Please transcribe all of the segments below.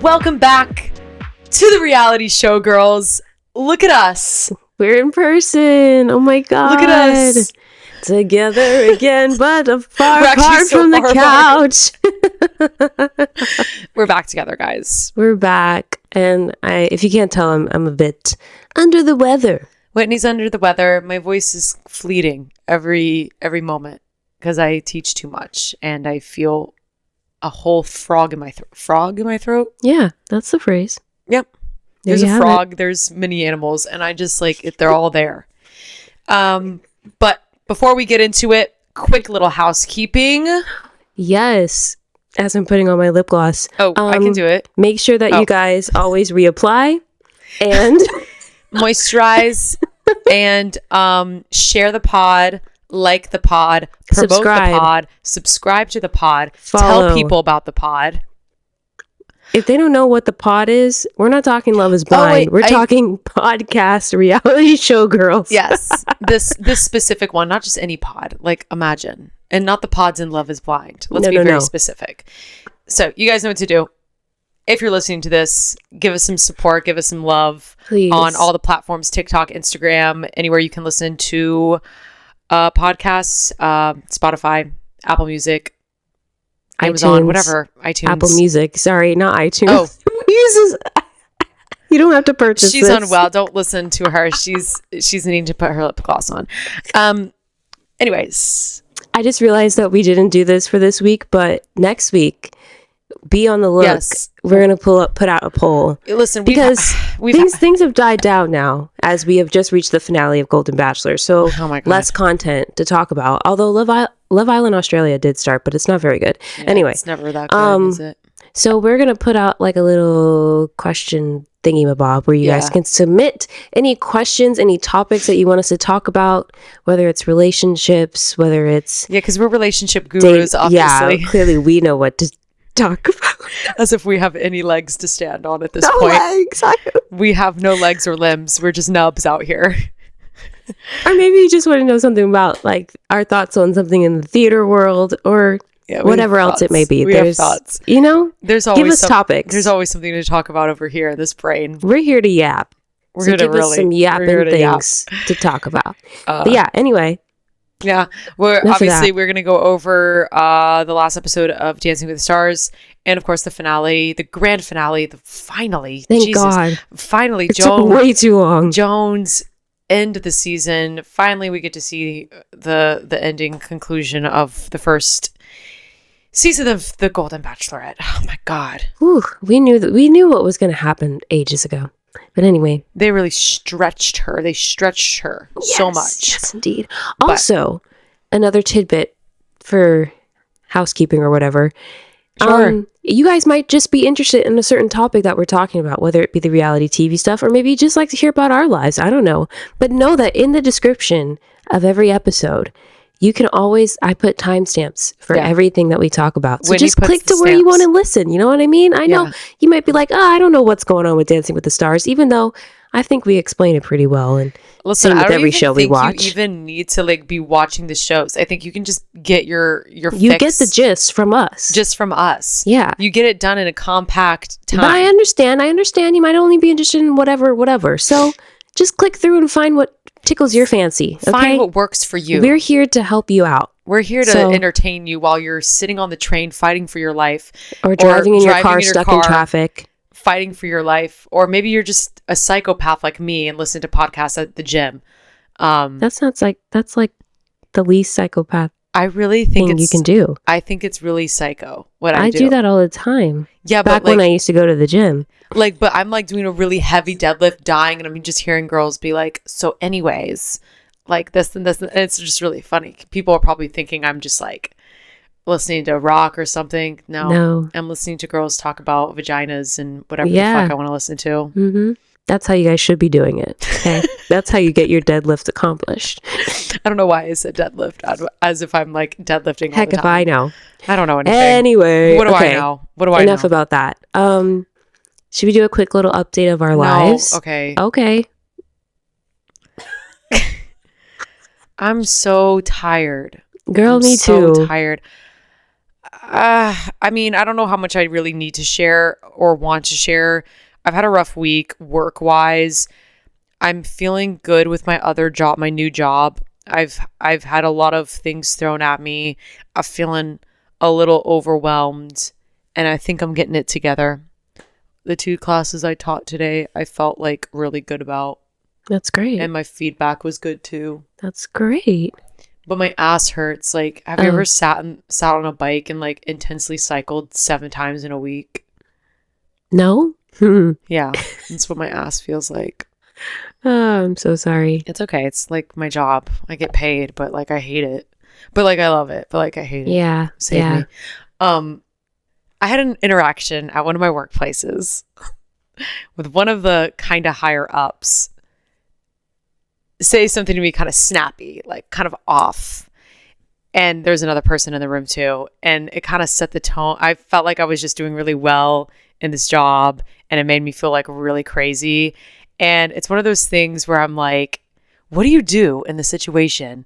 Welcome back to the reality show, girls. Look at us. We're in person. Oh my God. Look at us. Together again, but far apart so from far the couch. We're back together, guys. We're back. And if you can't tell, I'm a bit under the weather. Whitney's under the weather. My voice is fleeting every moment because I teach too much and I feel a whole frog in my throat. Frog in my throat? Yeah, that's the phrase. Yep. There's a frog. There's many animals, and I just they're all there. But before we get into it, quick little housekeeping. Yes. As I'm putting on my lip gloss. Oh, I can do it. Make sure that you guys always reapply and moisturize and share the pod, like the pod, promote the pod, subscribe to the pod, tell people about the pod. If they don't know what the pod is, we're not talking Love is Blind. We're talking podcast reality show girls. Yes. This specific one, not just any pod. Like, imagine. And not the pods in Love is Blind. Let's be very specific. So, you guys know what to do. If you're listening to this, give us some support, give us some love. Please. On all the platforms, TikTok, Instagram, anywhere you can listen to podcasts, Spotify, Apple Music, Amazon, whatever, iTunes. Apple Music. Sorry, not iTunes. Oh. You don't have to purchase She's this. unwell. Don't listen to her. She's needing to put her lip gloss on. Anyways. I just realized that we didn't do this for this week, but next week, be on the look. Yes. We're going to put out a poll. Listen, because things have died down now as we have just reached the finale of Golden Bachelor. So less content to talk about. Although Love Island Australia did start, but it's not very good. Yeah, anyway, it's never that good, is it? So we're going to put out like a little question thingy-mabob where you guys can submit any questions, any topics that you want us to talk about, whether it's relationships, whether it's... Yeah, because we're relationship gurus, obviously. Yeah, clearly we know what to talk about. As if we have any legs to stand on at this point. Legs. We have no legs or limbs. We're just nubs out here. Or maybe you just want to know something about like our thoughts on something in the theater world or whatever else it may be. There's thoughts. You know, there's always give us topics. There's always something to talk about over here in this brain. We're here to yap. We're here to give us some yapping things to talk about. But yeah, anyway. Yeah, we're going to go over the last episode of Dancing with the Stars, and of course the finale, the grand finale, finally. Thank God. Finally, it took way too long. Joan's end of the season. Finally, we get to see the ending conclusion of the first season of the Golden Bachelorette. Oh my God. Whew, we knew what was going to happen ages ago. But anyway, they really stretched her. They stretched her so much. Yes, indeed. Also, another tidbit for housekeeping or whatever. Sure. You guys might just be interested in a certain topic that we're talking about, whether it be the reality TV stuff or maybe you just like to hear about our lives. I don't know. But know that in the description of every episode, you can always, I put timestamps for everything that we talk about. So just click to where you want to listen. You know what I mean? I know you might be like, I don't know what's going on with Dancing with the Stars, even though I think we explain it pretty well. And listen, with every show we watch. You even need to like be watching the shows. I think you can just get your fix. You get the gist from us. Just from us. Yeah. You get it done in a compact time. But I understand. You might only be interested in whatever. So just click through and find what tickles your fancy. Okay? Find what works for you. We're here to help you out. We're here to entertain you while you're sitting on the train fighting for your life. Or driving in your car stuck in traffic. Fighting for your life. Or maybe you're just a psychopath like me and listen to podcasts at the gym. That's like the least psychopath I really think you can do. I think it's really psycho what I do. I do that all the time. Yeah, back when I used to go to the gym. But I'm like doing a really heavy deadlift, dying, and I'm just hearing girls be like, "So, anyways, like this and this," and it's just really funny. People are probably thinking I'm just like listening to rock or something. No, I'm listening to girls talk about vaginas and whatever the fuck I want to listen to. Mm-hmm. That's how you guys should be doing it. Okay? That's how you get your deadlift accomplished. I don't know why I said deadlift as if I'm like deadlifting. Heck, if I know. I don't know anything. Anyway, what do I know? Enough about that. Should we do a quick little update of our lives? Okay. Okay. I'm so tired. Girl, me too. So tired. I mean, I don't know how much I really need to share or want to share. I've had a rough week work-wise. I'm feeling good with my other job, my new job. I've had a lot of things thrown at me. I'm feeling a little overwhelmed, and I think I'm getting it together. The 2 classes I taught today, I felt like really good about. That's great. And my feedback was good too. That's great. But my ass hurts. Like, have you ever sat on a bike and like intensely cycled 7 times in a week? No? Yeah, that's what my ass feels like. Oh, I'm so sorry. It's okay. It's like my job. I get paid, but like I hate it. But like I love it. But like I hate it. Yeah. Save me. I had an interaction at one of my workplaces with one of the kind of higher ups say something to me kind of snappy, like kind of off. And there's another person in the room too. And it kind of set the tone. I felt like I was just doing really well in this job, and it made me feel like really crazy. And it's one of those things where I'm like, what do you do in the situation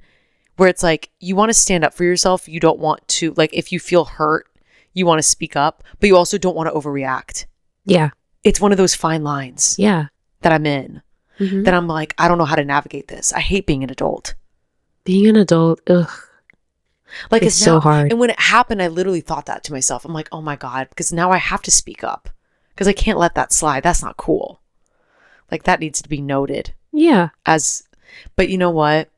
where it's like, you want to stand up for yourself. You don't want to, like, if you feel hurt, you want to speak up, but you also don't want to overreact. Yeah. It's one of those fine lines. Yeah. That I'm in. Mm-hmm. That I'm like, I don't know how to navigate this. I hate being an adult. Being an adult, ugh. Like, it's so hard. And when it happened, I literally thought that to myself. I'm like, oh my God, because now I have to speak up because I can't let that slide. That's not cool. Like, that needs to be noted. Yeah. But you know what?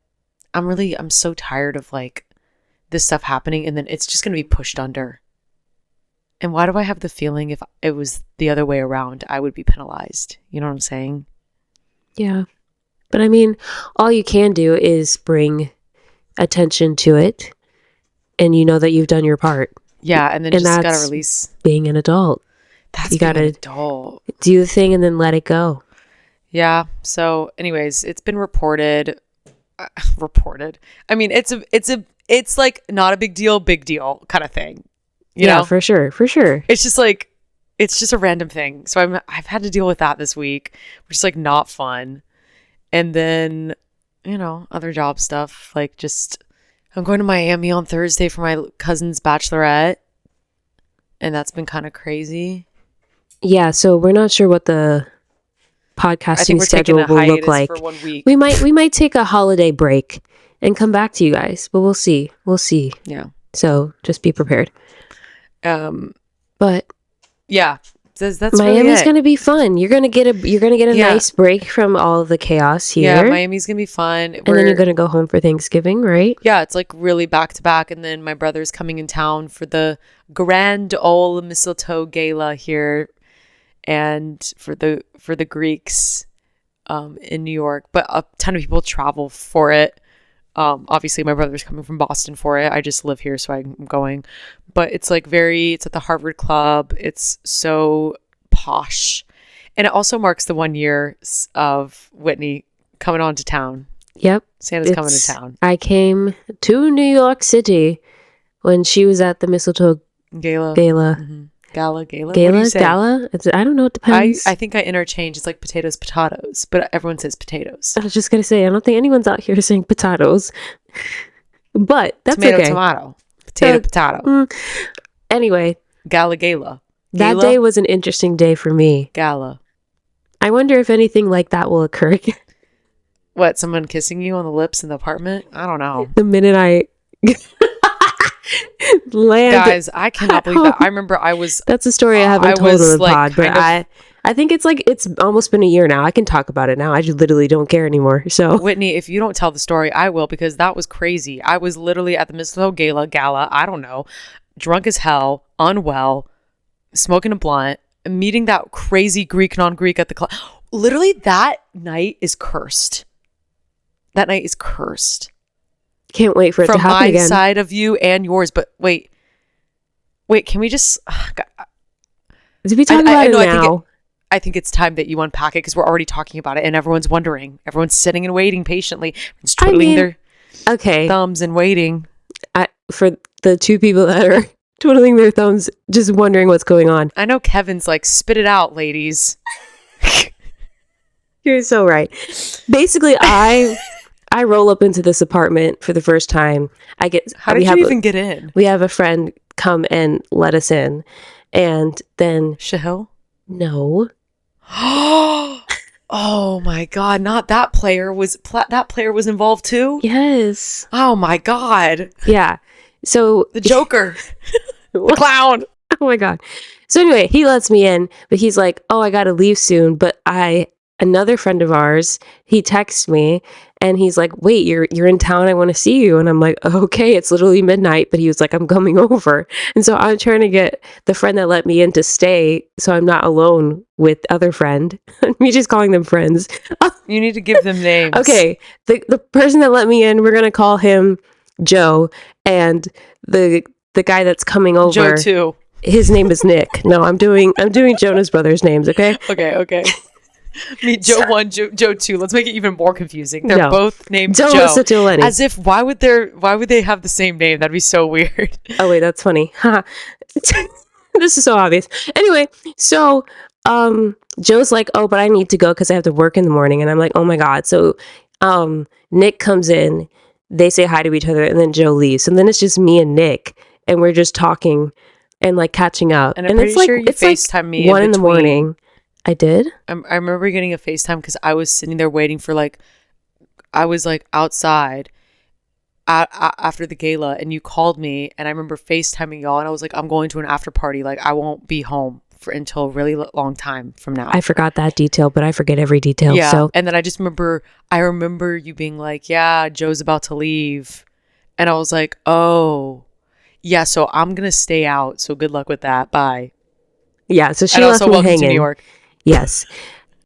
I'm so tired of like this stuff happening, and then it's just going to be pushed under. And why do I have the feeling if it was the other way around, I would be penalized? You know what I'm saying? Yeah. But I mean, all you can do is bring attention to it, and you know that you've done your part. Yeah, and then just gotta release. Being an adult. You gotta an adult. Do the thing and then let it go. Yeah. So anyways, it's been reported. I mean, it's like not a big deal kind of thing. You know? For sure. It's just like, it's just a random thing. So I've had to deal with that this week, which is like not fun. And then, you know, other job stuff, like just, I'm going to Miami on Thursday for my cousin's bachelorette. And that's been kind of crazy. Yeah. So we're not sure what the podcasting schedule will look like. For 1 week. We might take a holiday break and come back to you guys, but we'll see. Yeah. So just be prepared. But yeah, that's Miami's really gonna be fun. You're gonna get a nice break from all of the chaos here. Yeah, Miami's gonna be fun. And then you're gonna go home for Thanksgiving, right? Yeah, it's like really back to back. And then my brother's coming in town for the Grand Ole Mistletoe Gala here, and for the Greeks in New York. But a ton of people travel for it. Obviously my brother's coming from Boston for it. I just live here, so I'm going. But it's like it's at the Harvard Club. It's so posh. And it also marks the 1 year of Whitney coming on to town. Yep. Santa's coming to town. I came to New York City when she was at the Mistletoe Gala. Mm-hmm. Gala. Gala. I don't know. It depends. I think I interchange. It's like potatoes, but everyone says potatoes. I was just gonna say, I don't think anyone's out here saying potatoes, but that's tomato, okay. Tomato. Potato. Anyway, Gala. That day was an interesting day for me. Gala. I wonder if anything like that will occur again. What? Someone kissing you on the lips in the apartment? I don't know. The minute I Guys, I cannot believe that. I remember that's a story I haven't told on the pod, but I think it's almost been a year now. I can talk about it now. I just literally don't care anymore. So Whitney, if you don't tell the story, I will, because that was crazy. I was literally at the Mistletoe Gala, I don't know, drunk as hell, unwell, smoking a blunt, meeting that crazy Greek non-Greek at the club. Literally, that night is cursed. That night is cursed. Can't wait for it to happen again. From my side of you and yours. But wait, can we just... Did we talk about it now? I think it's time that you unpack it, because we're already talking about it and everyone's wondering. Everyone's sitting and waiting patiently. Everyone's twiddling their thumbs and waiting. For the 2 people that are twiddling their thumbs, just wondering what's going on. I know Kevin's like, spit it out, ladies. You're so right. Basically, I I roll up into this apartment for the first time. How did you even get in? We have a friend come and let us in. And then... Shahil? No. Oh my God. Not that player. That player was involved too? Yes. Oh my God. Yeah. So... The Joker. The clown. Oh my God. So anyway, he lets me in, but he's like, oh, I got to leave soon. But another friend of ours, he texts me and he's like, wait, you're in town. I want to see you. And I'm like, okay, it's literally midnight. But he was like, I'm coming over. And so I'm trying to get the friend that let me in to stay so I'm not alone with other friend. Me just calling them friends. You need to give them names. Okay. The person that let me in, we're going to call him Joe. And the guy that's coming over. Joe too. His name is Nick. No, I'm doing Jonah's brothers' names, okay? Okay. Meet Joe 1, Joe 2. Let's make it even more confusing. They're both named Joe. Eleni. As if why would they have the same name? That'd be so weird. Oh wait, that's funny. This is so obvious. Anyway, so Joe's like, "Oh, but I need to go because I have to work in the morning." And I'm like, "Oh my God." So Nick comes in, they say hi to each other, and then Joe leaves. And then it's just me and Nick, and we're just talking and like catching up. And I'm pretty sure you FaceTime me 1 in the morning. I did? I remember getting a FaceTime because I was sitting there waiting for I was outside after the gala and you called me and I remember FaceTiming y'all and I was like, I'm going to an after party. I won't be home until a really long time from now. I forgot that detail, but I forget every detail. Yeah. So. And then I remember you being like, yeah, Joe's about to leave. And I was like, oh, yeah, so I'm going to stay out. So good luck with that. Bye. Yeah. So she and left also me welcome hanging. to New York. Yes.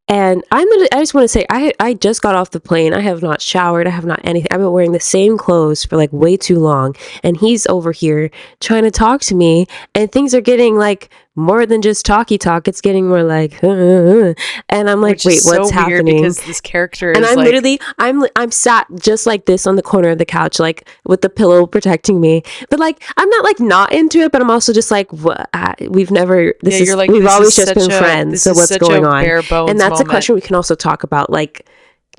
And I just want to say, I just got off the plane. I have not showered. I have not anything. I've been wearing the same clothes for way too long. And he's over here trying to talk to me. And things are getting more than just talky talk. It's getting more and I'm like, wait, what's happening? Because this character and is I'm literally, I'm sat just like this on the corner of the couch, with the pillow protecting me. But I'm not into it, but I'm also just what? We've never, we've always just been friends. So what's going on? And that's a question we can also talk about.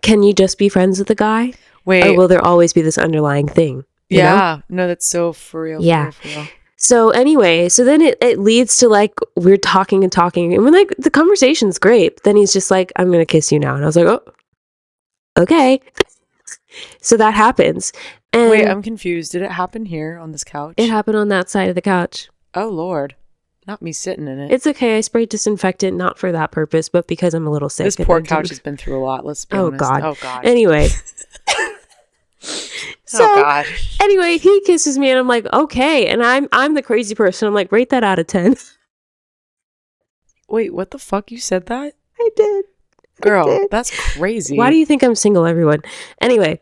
Can you just be friends with the guy? Wait. Or will there always be this underlying thing? You know? No, that's so for real. Yeah. For real. So anyway, then it leads to we're talking and talking and we're the conversation's great. But then he's just like, I'm going to kiss you now. And I was like, oh, okay. So that happens. And wait, I'm confused. Did it happen here on this couch? It happened on that side of the couch. Oh, Lord. Not me sitting in it. It's okay. I sprayed disinfectant, not for that purpose, but because I'm a little sick. This poor couch has been through a lot. Let's be honest. Oh, God. Anyway. So, oh God. Anyway, he kisses me and I'm like, okay. And I'm the crazy person. I'm like, rate that out of 10. Wait, what the fuck? You said that? I did. Girl, that's crazy. Why do you think I'm single, everyone? Anyway,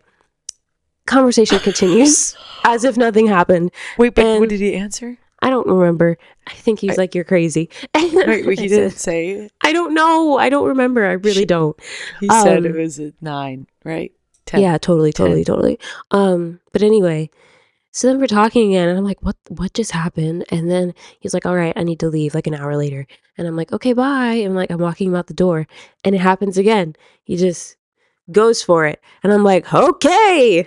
conversation continues as if nothing happened. Wait, but what did he answer? I don't remember. I think he's like, you're crazy. Wait, he didn't say it? I don't know. I don't remember. I really don't. He said it was a 9, right? 10. Yeah, totally. But anyway, so then we're talking again and I'm like, what just happened? And then he's like, all right, I need to leave an hour later. And I'm like, okay, bye. And I'm walking him out the door and it happens again. He just goes for it. And I'm like, okay,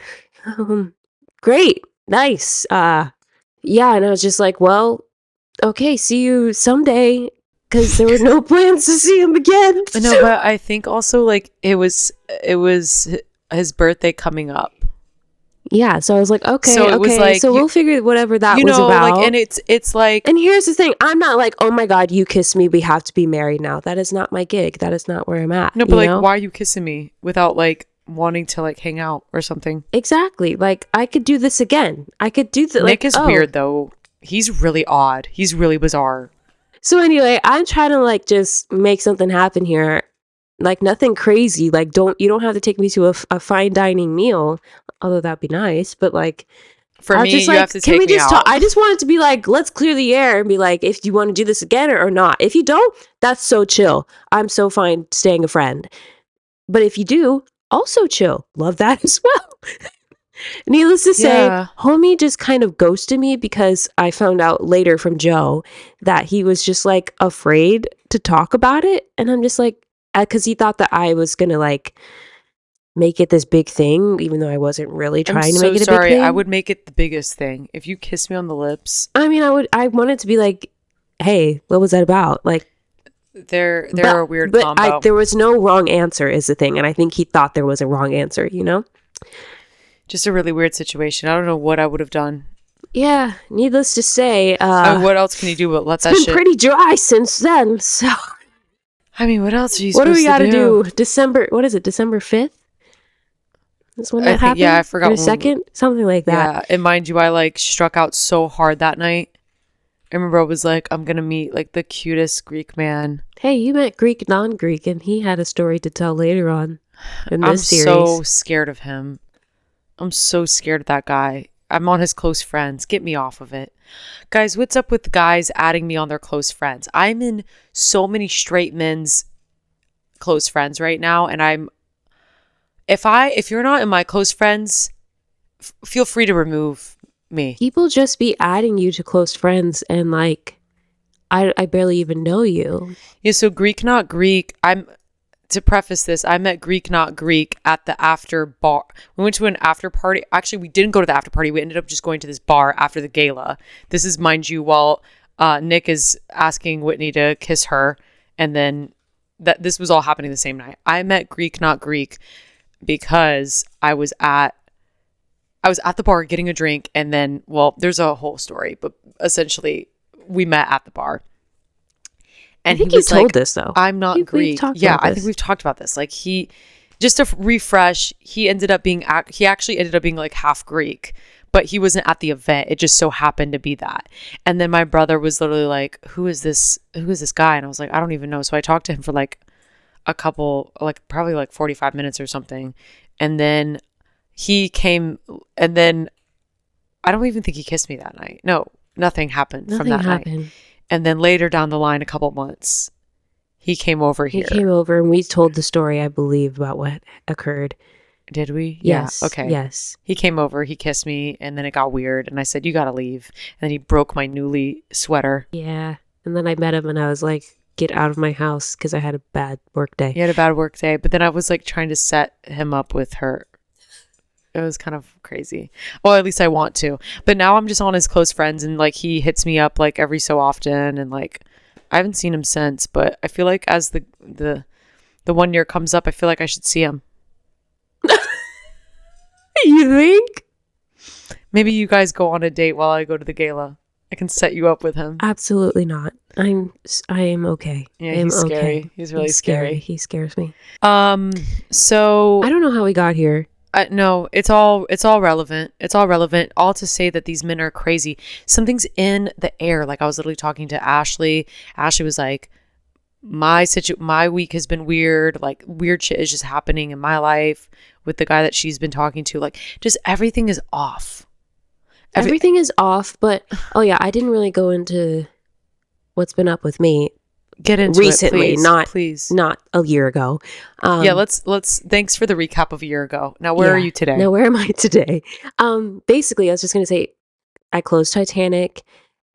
great, nice. Yeah. And I was just like, well, okay, see you someday. Because there were no plans to see him again. No, but I think also it was his birthday coming up. Yeah, so I was like, okay, so it was so we'll figure whatever that was about. And it's like, and here's the thing, I'm not like, oh my God, you kissed me, we have to be married now. That is not my gig. That is not where I'm at. No, but why are you kissing me without wanting to hang out or something? Exactly. I could do this again. I could do that. Nick is weird though. He's really odd. He's really bizarre. So anyway, I'm trying to just make something happen here. Nothing crazy. You don't have to take me to a fine dining meal, although that'd be nice. But for me, you have to take me out. Talk? I just want it to be let's clear the air and be if you want to do this again or not. If you don't, that's so chill. I'm so fine staying a friend. But if you do, also chill. Love that as well. Needless to say, homie just kind of ghosted me because I found out later from Joe that he was just afraid to talk about it. And I'm just because he thought that I was going to make it this big thing, even though I wasn't really trying to make it a sorry. big thing. I would make it the biggest thing. If you kiss me on the lips. I mean, I wanted to be like, hey, what was that about? Like, they're a weird combo. There was no wrong answer is the thing. And I think he thought there was a wrong answer, you know? Just a really weird situation. I don't know what I would have done. Yeah, needless to say. What else can you do but let that shit? It's been pretty dry since then, so. I mean, what else are you supposed to do? What do we gotta do? December 5th? That's when that happened? Yeah, I forgot. Or 2nd? Something like that. Yeah, and mind you, I like struck out so hard that night. I remember I was like, I'm gonna meet like the cutest Greek man. Hey, you met Greek non-Greek, and he had a story to tell later on in this series. I'm so scared of him. I'm so scared of that guy. I'm on his close friends. Get me off of it. Guys, what's up with guys adding me on their close friends? I'm in so many straight men's close friends right now, and if you're not in my close friends, feel free to remove me. People just be adding you to close friends, and like I barely even know you. Yeah, so Greek not Greek. To preface this, I met Greek not Greek at the after bar. We went to an after party. Actually, we didn't go to the after party. We ended up just going to this bar after the gala. This is, mind you, while Nick is asking Whitney to kiss her, and then this was all happening the same night. I met Greek not Greek because I was at the bar getting a drink, and then, well, there's a whole story, but essentially we met at the bar. And I think he was you told like, this though. I'm not Greek. Yeah, I think we've talked about this. Like just to refresh, he actually ended up being like half Greek, but he wasn't at the event. It just so happened to be that. And then my brother was literally like, who is this guy? And I was like, I don't even know. So I talked to him for like probably like 45 minutes or something. And then he came, and then I don't even think he kissed me that night. No, nothing happened from that night. And then later down the line, a couple months, he came over here. He came over, and we told the story, I believe, about what occurred. Did we? Yes. Yeah. Okay. Yes. He came over, he kissed me, and then it got weird. And I said, you got to leave. And then he broke my Nuuly sweater. Yeah. And then I met him, and I was like, get out of my house, because I had a bad work day. He had a bad work day. But then I was like trying to set him up with her. It was kind of crazy. Well, at least I want to. But now I'm just on his close friends, and like he hits me up like every so often, and like I haven't seen him since. But I feel like as the 1 year comes up, I feel like I should see him. You think? Maybe you guys go on a date while I go to the gala. I can set you up with him. Absolutely not. I am okay. Yeah, he's scary. Okay. He's really scary. He scares me. So I don't know how we got here. No, it's all relevant. It's all relevant. All to say that these men are crazy. Something's in the air. Like I was literally talking to Ashley. Ashley was like, my week has been weird. Like weird shit is just happening in my life with the guy that she's been talking to. Like just everything is off. Everything is off. But oh yeah, I didn't really go into what's been up with me. Get into recently, it, please. Not a year ago. Yeah, let's. Thanks for the recap of a year ago. Now, where are you today? Now, where am I today? Basically, I was just gonna say, I closed Titanic,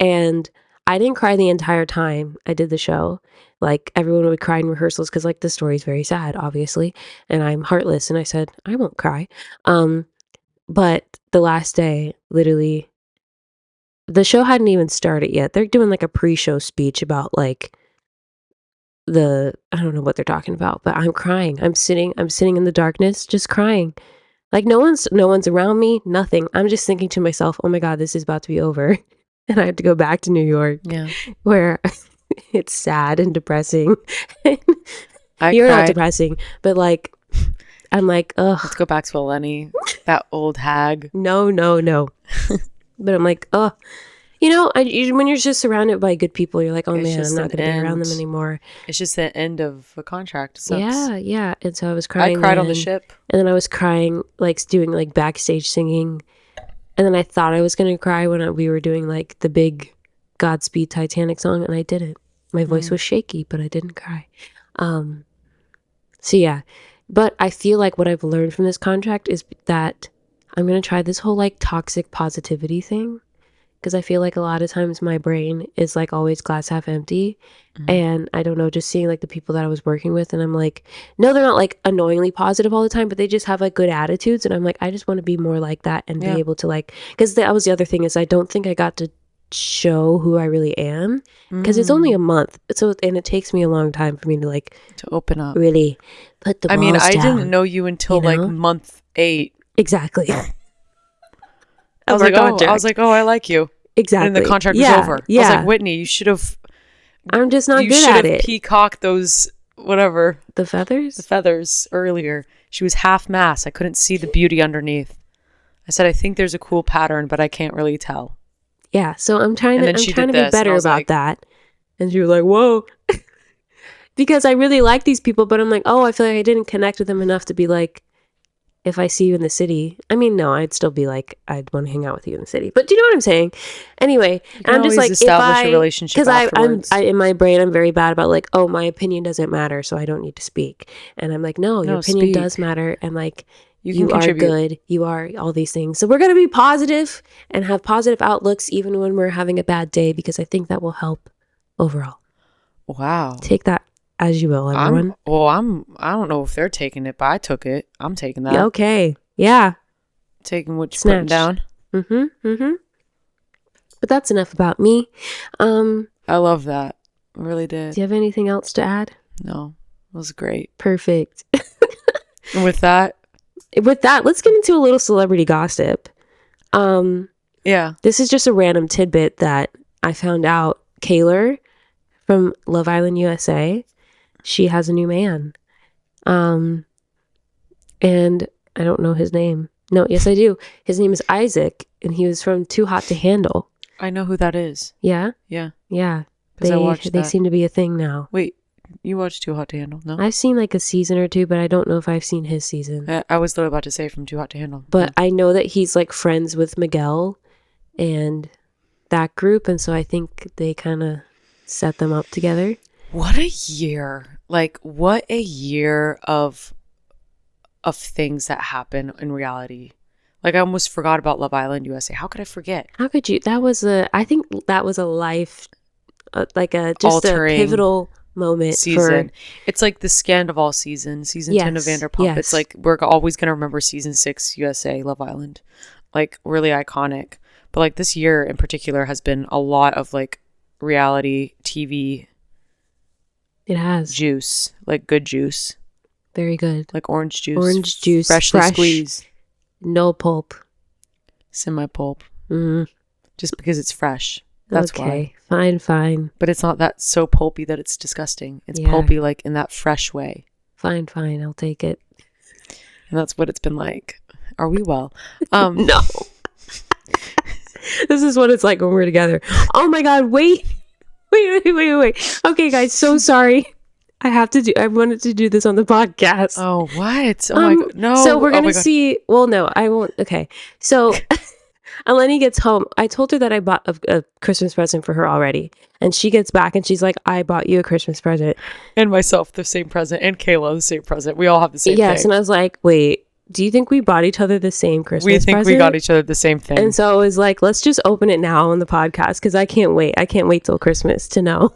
and I didn't cry the entire time I did the show. Like everyone would cry in rehearsals because like the story is very sad, obviously, and I'm heartless. And I said I won't cry. But the last day, literally, the show hadn't even started yet. They're doing like a pre-show speech about like. I don't know what they're talking about, but I'm crying. I'm sitting in the darkness, just crying. Like no one's around me, nothing. I'm just thinking to myself, oh my God, this is about to be over. And I have to go back to New York. Yeah. Where it's sad and depressing. You're not depressing, but like, I'm like, ugh. Let's go back to Eleni, that old hag. No. But I'm like, ugh. You know, when you're just surrounded by good people, you're like, oh man, I'm not going to be around them anymore. It's just the end of a contract. Yeah. And so I was crying. I cried on the ship. And then I was crying, like doing like backstage singing. And then I thought I was going to cry when we were doing like the big Godspeed Titanic song, and I didn't. My voice was shaky, but I didn't cry. So yeah. But I feel like what I've learned from this contract is that I'm going to try this whole like toxic positivity thing. because I feel like a lot of times my brain is like always glass half empty. And I don't know, just seeing like the people that I was working with, and I'm like, no, they're not like annoyingly positive all the time, but they just have like good attitudes. And I'm like, I just want to be more like that and be able to like, because that was the other thing, is I don't think I got to show who I really am, because it's only a month. So, and it takes me a long time for me to like to open up, really put the balls I down, didn't know you until like month 8. Exactly. I was like, oh, I like you. Exactly. And the contract was over. Yeah. I was like, Whitney, you should have. I'm just not good at it. You should have peacocked those, whatever. The feathers? The feathers earlier. She was half mast. I couldn't see the beauty underneath. I said, I think there's a cool pattern, but I can't really tell. Yeah. So I'm trying to be better about that. And she was like, whoa. Because I really like these people, but I'm like, oh, I feel like I didn't connect with them enough to be like, if I see you in the city, I mean, no, I'd still be like, I'd want to hang out with you in the city. But do you know what I'm saying? Anyway, and I'm just like, establish a relationship because I'm in my brain, I'm very bad about like, oh, my opinion doesn't matter, so I don't need to speak. And I'm like, no, your opinion does matter, and like, you are good, you are all these things. So we're gonna be positive and have positive outlooks even when we're having a bad day, because I think that will help overall. Wow. Take that as you will, everyone. I don't know if they're taking it, but I took it. I'm taking that. Okay. Yeah. Taking what you're putting down. But that's enough about me. I love that. I really did. Do you have anything else to add? No. It was great. Perfect. And with that, let's get into a little celebrity gossip. Yeah. This is just a random tidbit that I found out. Kaylor from Love Island USA, she has a new man. And I don't know his name. No, yes I do. His name is Isaac, and he was from Too Hot to Handle. I know who that is. Yeah? Yeah. Yeah. They seem to be a thing now. Wait, you watched Too Hot to Handle? No? I've seen like a season or two, but I don't know if I've seen his season. I was literally about to say from Too Hot to Handle. But I know that he's like friends with Miguel and that group, and so I think they kind of set them up together. What a year. Like, what a year of things that happen in reality. Like, I almost forgot about Love Island USA. How could I forget? How could you? I think that was a life, like a pivotal moment season. It's like the Scandival season 10 of Vanderpump. Yes. It's like, we're always going to remember season 6 USA Love Island. Like, really iconic. But like, this year in particular has been a lot of like reality TV. It has juice, like good juice. Very good. Like orange juice. Freshly squeezed. No pulp. Semi-pulp. Just because it's fresh. That's okay. why. Fine. But it's not that so pulpy that it's disgusting. It's pulpy like in that fresh way. Fine. I'll take it. And that's what it's been like. Are we well? No. This is what it's like when we're together. Oh my God, wait. Okay, guys, so sorry. I wanted to do this on the podcast. Oh, what? Oh my God, no. So we're going to see. Well, no, I won't. Okay. So Eleni gets home. I told her that I bought a Christmas present for her already. And she gets back and she's like, I bought you a Christmas present. And myself the same present. And Kayla the same present. We all have the same thing. Yes. And I was like, wait. Do you think we bought each other the same Christmas present? We think we got each other the same thing. And so I was like, let's just open it now on the podcast, because I can't wait. I can't wait till Christmas to know.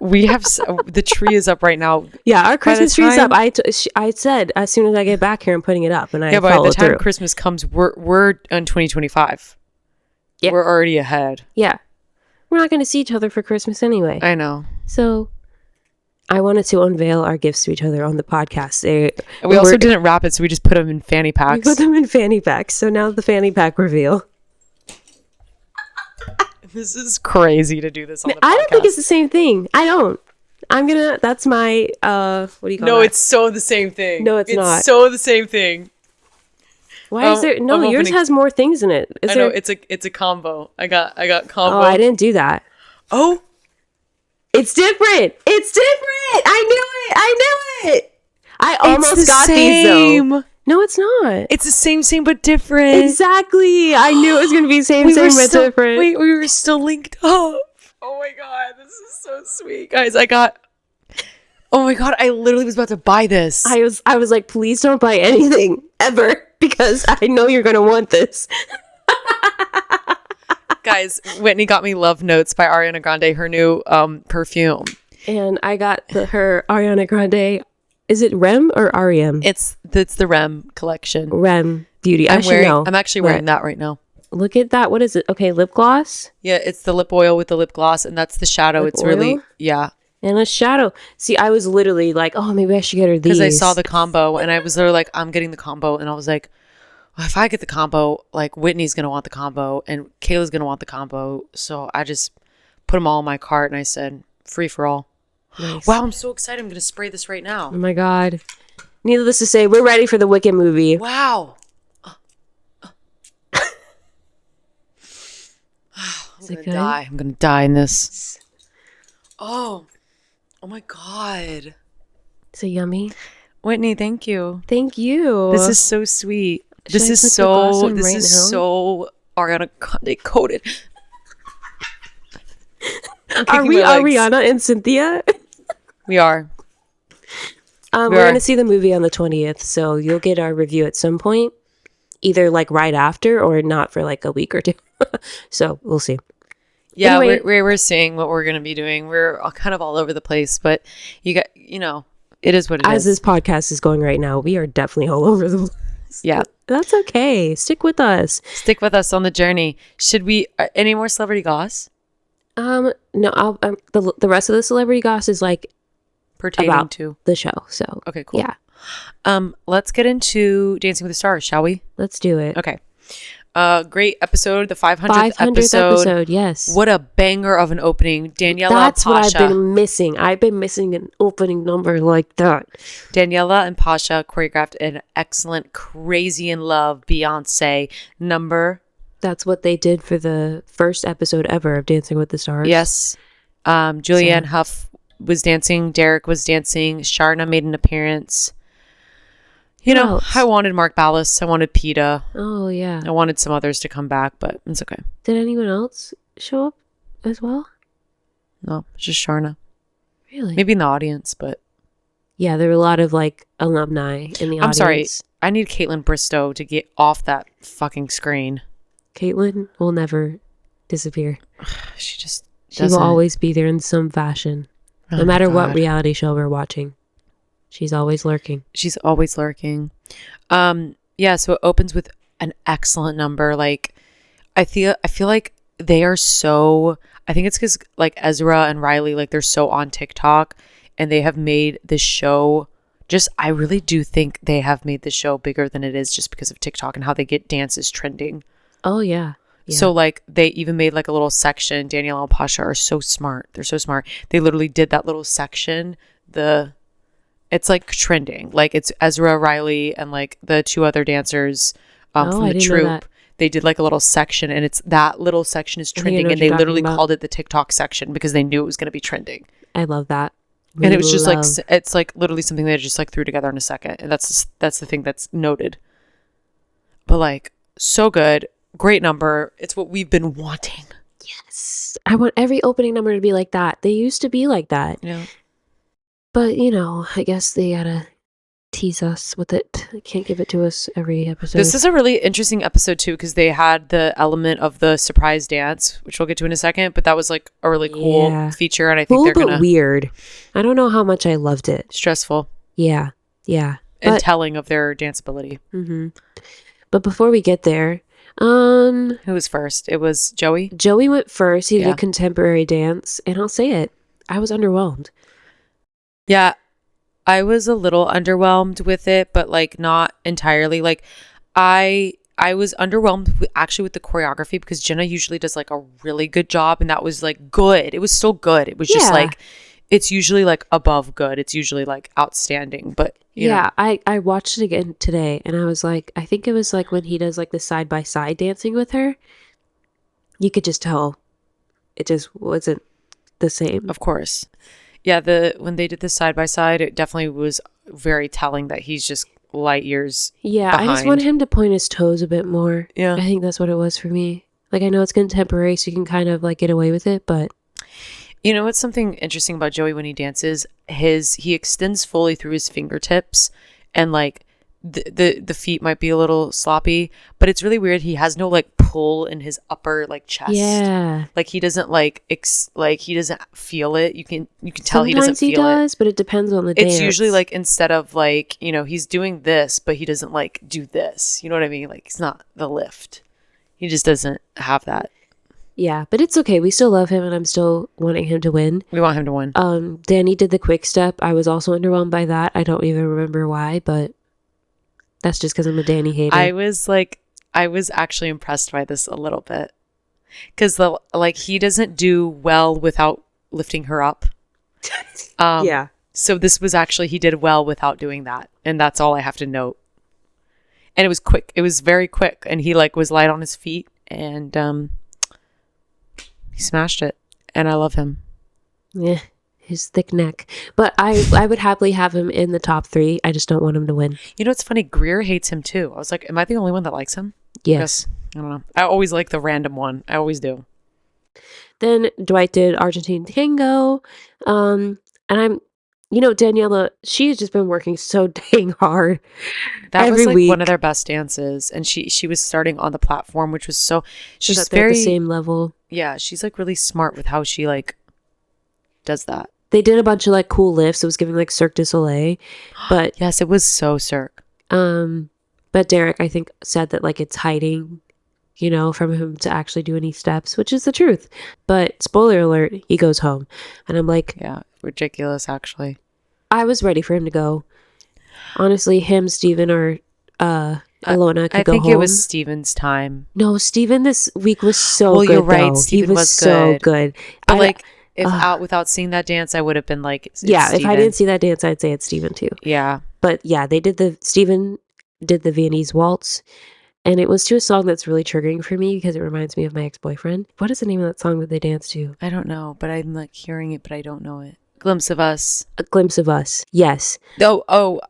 We have the tree is up right now. Yeah, our Christmas tree is up. I said as soon as I get back here, I'm putting it up, and I by the time Christmas comes, we're in 2025. Yeah, we're already ahead. Yeah, we're not going to see each other for Christmas anyway. I know. So I wanted to unveil our gifts to each other on the podcast. We also didn't wrap it, so we just put them in fanny packs. We put them in fanny packs. So now the fanny pack reveal. This is crazy to do this on the podcast. I don't think it's the same thing. I don't. That's my, what do you call that? No, it's so the same thing. No, it's not. It's so the same thing. Why is there, no, yours has more things in it. I know, it's a combo. I got combo. Oh, I didn't do that. Oh. It's different. I knew it. I almost got these though. No, it's not. It's the same but different. Exactly. I knew it was going to be same but different. Wait, we were still linked up. Oh my God, this is so sweet. Guys, oh my God, I literally was about to buy this. I was like, please don't buy anything ever, because I know you're going to want this. Guys, Whitney got me Love Notes by Ariana Grande, her new perfume. And I got her Ariana Grande. Is it Rem or REM? It's the Rem collection. Rem Beauty. I'm actually wearing that right now. Look at that. What is it? Okay, lip gloss. Yeah, it's the lip oil with the lip gloss, and that's the shadow. Lip it's oil? Really, yeah. And a shadow. See, I was literally like, oh, maybe I should get her these. Because I saw the combo, and I was literally like, I'm getting the combo, and I was like, well, if I get the combo, like Whitney's gonna want the combo, and Kaylor's gonna want the combo. So I just put them all in my cart, and I said, free for all. Nice. Wow, I'm so excited! I'm gonna spray this right now. Oh my god! Needless to say, we're ready for the Wicked movie. Wow. I'm gonna die in this. Oh my god. Is it yummy? Whitney, thank you. Thank you. This is so sweet. This is so Ariana Grande coated. Are we Ariana and Cynthia? We are. We're going to see the movie on the 20th, so you'll get our review at some point, either like right after or not for like a week or two. So we'll see. Yeah, anyway, we're seeing what we're going to be doing. We're kind of all over the place, but it is what it is. As this podcast is going right now, we are definitely all over the place. Yeah. That's okay. Stick with us. Stick with us on the journey. Should we, any more celebrity goss? No, the rest of the celebrity goss is like pertaining to the show. So okay, cool. Yeah. Let's get into Dancing with the Stars, shall we? Let's do it. Okay. Great episode, the 500th episode. Yes. What a banger of an opening. Daniela, That's Pasha. what I've been missing. I've been missing an opening number like that. Daniela and Pasha choreographed an excellent Crazy in Love Beyonce number. That's what they did for the first episode ever of Dancing with the Stars. Yes. Julianne Hough was dancing. Derek was dancing. Sharna made an appearance. I wanted Mark Ballas. I wanted PETA. Oh, yeah. I wanted some others to come back, but it's okay. Did anyone else show up as well? No, it's just Sharna. Really? Maybe in the audience, but... Yeah, there were a lot of, like, alumni in the audience. I'm sorry. I need Caitlin Bristow to get off that fucking screen. Caitlin will never disappear. She will always be there in some fashion. No matter what reality show we're watching. She's always lurking. Yeah, so it opens with an excellent number. Like, I feel like they are so... I think it's because, like, Ezra and Riley, like, they're so on TikTok, and they have made this show... I really do think they have made the show bigger than it is just because of TikTok and how they get dances trending. Oh, yeah. So, like, they even made, like, a little section. Danielle and Pasha are so smart. They're so smart. They literally did that little section. It's, like, trending. Like, it's Ezra, Riley, and, like, the two other dancers from the troupe. They did, like, a little section, and it's that little section is trending, and they literally called it the TikTok section because they knew it was going to be trending. I love that. And it was just, like, it's, like, literally something they just, like, threw together in a second. And that's the thing that's noted. But, like, so good. Great number. It's what we've been wanting. Yes. I want every opening number to be like that. They used to be like that. Yeah. But, I guess they gotta tease us with it. They can't give it to us every episode. This is a really interesting episode, too, because they had the element of the surprise dance, which we'll get to in a second. But that was, like, a really cool feature. And I think they're gonna... weird. I don't know how much I loved it. Stressful. Yeah. Yeah. And telling of their dance ability. Mm-hmm. But before we get there... Who was first? It was Joey. Joey went first. He did a contemporary dance, and I'll say it, I was underwhelmed. Yeah, I was a little underwhelmed with it, but like not entirely. Like I was underwhelmed with the choreography because Jenna usually does like a really good job, and that was like good. It was still good. It was just like it's usually like above good. It's usually like outstanding, but you know. I watched it again today, and I was like, I think it was like when he does like the side by side dancing with her, you could just tell it just wasn't the same. Of course. Yeah, when they did the side by side, it definitely was very telling that he's just light years behind. I just want him to point his toes a bit more. Yeah. I think that's what it was for me. Like, I know it's contemporary, so you can kind of like get away with it, but you know what's something interesting about Joey when he dances? He extends fully through his fingertips, and like the feet might be a little sloppy, but it's really weird. He has no like pull in his upper like chest. Yeah, like he doesn't like he doesn't feel it. You can tell he doesn't sometimes he feel does, but it depends on the dance. It's usually like instead of like, you know, he's doing this, but he doesn't like do this. You know what I mean? Like it's not the lift. He just doesn't have that. Yeah, but it's okay. We still love him, and I'm still wanting him to win. We want him to win. Danny did the quick step. I was also underwhelmed by that. I don't even remember why, but that's just because I'm a Danny hater. I was actually impressed by this a little bit because he doesn't do well without lifting her up. Yeah. So this was actually, he did well without doing that, and that's all I have to note. And it was quick. It was very quick, and he like was light on his feet, and he smashed it, and I love him. Yeah, his thick neck. But I would happily have him in the top 3. I just don't want him to win. You know, it's funny. Greer hates him too. I was like, am I the only one that likes him? Yes. I don't know. I always like the random one. I always do. Then Dwight did Argentine Tango. And Daniela, she's just been working so dang hard. That every was like week. One of their best dances. And she was starting on the platform, which was so, she's at very the same level. Yeah, she's like really smart with how she like does that. They did a bunch of like cool lifts. It was giving like Cirque du Soleil. But yes, it was so Cirque. But Derek, I think, said that like it's hiding, from him to actually do any steps, which is the truth. But spoiler alert, he goes home. And I'm like, yeah, ridiculous actually. I was ready for him to go. Honestly, him, Steven, or Ilona could go home. I think it was Steven's time. No, Steven this week was so good. Well, you're right. Steven he was so good. But without seeing that dance, I would have been like, yeah, Steven. If I didn't see that dance, I'd say it's Steven too. Yeah. But yeah, Steven did the Viennese waltz. And it was to a song that's really triggering for me because it reminds me of my ex-boyfriend. What is the name of that song that they dance to? I don't know, but I'm like hearing it, but I don't know it. Glimpse of Us. A Glimpse of Us. Yes. Oh.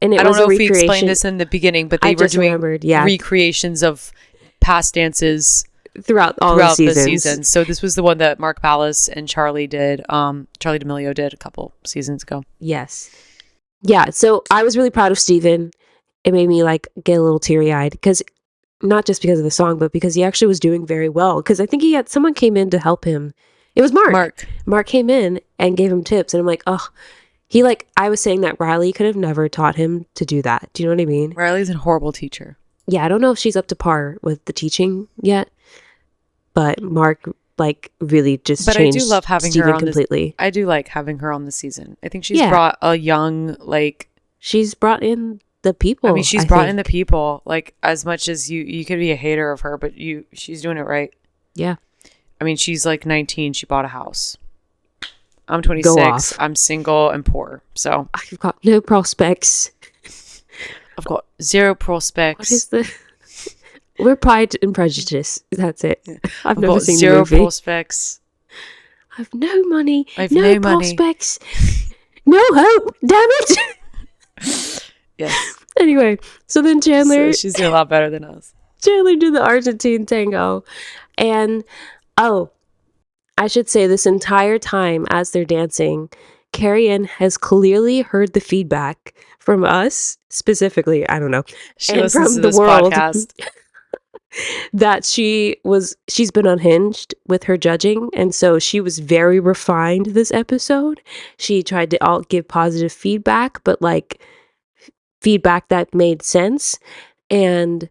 And I don't know if we explained this in the beginning, but they were doing recreations of past dances throughout the season. So this was the one that Mark Ballas and Charlie did. Charlie D'Amelio did a couple seasons ago. Yes. Yeah. So I was really proud of Steven. It made me like get a little teary-eyed because not just because of the song, but because he actually was doing very well. Because I think someone came in to help him. It was Mark. Mark came in and gave him tips, and I'm like, oh. I was saying that Riley could have never taught him to do that. Do you know what I mean? Riley's a horrible teacher. Yeah, I don't know if she's up to par with the teaching yet, but Mark really just changed. But I do love having Steven her on completely. I do like having her on the season. I think she's brought a young she's brought in the people. I mean, she's brought in the people. Like as much as you could be a hater of her, but she's doing it right. Yeah. I mean, she's like 19. She bought a house. I'm 26. I'm single and poor. So I've got no prospects. I've got zero prospects. What is We're Pride and Prejudice. That's it. I've never seen zero the movie. Prospects. I've no money. I've no prospects. No hope. Damn it. Yes. Anyway, so then Chandler. So she's doing a lot better than us. Chandler did the Argentine Tango, and I should say this entire time as they're dancing, Carrie Ann has clearly heard the feedback from us, specifically, I don't know, and from the world that she's been unhinged with her judging, and so she was very refined this episode. She tried to give positive feedback, but feedback that made sense, and